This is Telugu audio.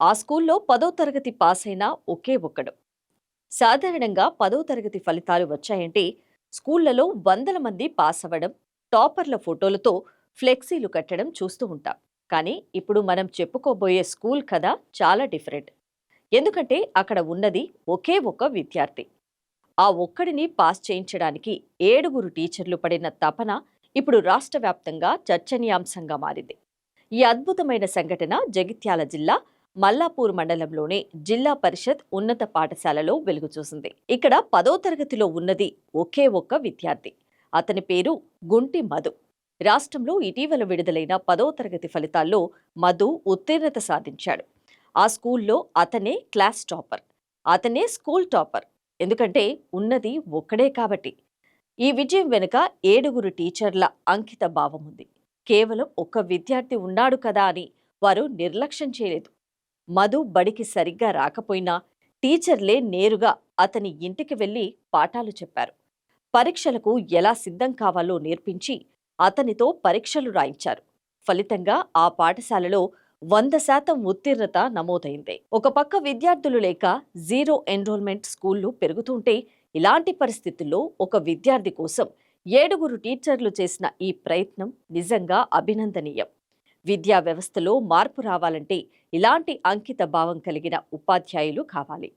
ఆ స్కూల్లో 10వ తరగతి పాస్ అయిన ఒకే ఒక్కడు. సాధారణంగా 10వ తరగతి ఫలితాలు వచ్చాయంటే స్కూళ్లలో వందల మంది పాస్ అవ్వడం, టాపర్ల ఫోటోలతో ఫ్లెక్సీలు కట్టడం చూస్తూ ఉంటాం. కానీ ఇప్పుడు మనం చెప్పుకోబోయే స్కూల్ కథ చాలా డిఫరెంట్. ఎందుకంటే అక్కడ ఉన్నది ఒకే ఒక్క విద్యార్థి. ఆ ఒక్కడిని పాస్ చేయించడానికి 7గురు టీచర్లు పడిన తపన ఇప్పుడు రాష్ట్ర వ్యాప్తంగా చర్చనీయాంశంగా మారింది. ఈ అద్భుతమైన సంఘటన జగిత్యాల జిల్లా మల్లాపూర్ మండలంలోని జిల్లా పరిషత్ ఉన్నత పాఠశాలలో వెలుగుచూసింది. ఇక్కడ 10వ తరగతిలో ఉన్నది ఒకే ఒక్క విద్యార్థి. అతని పేరు గుంటి మధు. రాష్ట్రంలో ఇటీవల విడుదలైన 10వ తరగతి ఫలితాల్లో మధు ఉత్తీర్ణత సాధించాడు. ఆ స్కూల్లో అతనే క్లాస్ టాపర్, అతనే స్కూల్ టాపర్. ఎందుకంటే ఉన్నది ఒక్కడే కాబట్టి. ఈ విజయం వెనుక 7గురు టీచర్ల అంకిత భావం ఉంది. కేవలం ఒక్క విద్యార్థి ఉన్నాడు కదా అని వారు నిర్లక్ష్యం చేయలేదు. మధు బడికి సరిగ్గా రాకపోయినా టీచర్లే నేరుగా అతని ఇంటికి వెళ్లి పాఠాలు చెప్పారు. పరీక్షలకు ఎలా సిద్ధం కావాలో నేర్పించి అతనితో పరీక్షలు రాయించారు. ఫలితంగా ఆ పాఠశాలలో 100% ఉత్తీర్ణత నమోదైంది. ఒక పక్క విద్యార్థులు లేక జీరో ఎన్రోల్మెంట్ స్కూళ్లు పెరుగుతుంటే, ఇలాంటి పరిస్థితుల్లో ఒక విద్యార్థి కోసం 7గురు టీచర్లు చేసిన ఈ ప్రయత్నం నిజంగా అభినందనీయం. విద్యా వ్యవస్థలో మార్పు రావాలంటే ఇలాంటి అంకిత భావం కలిగిన ఉపాధ్యాయులు కావాలి.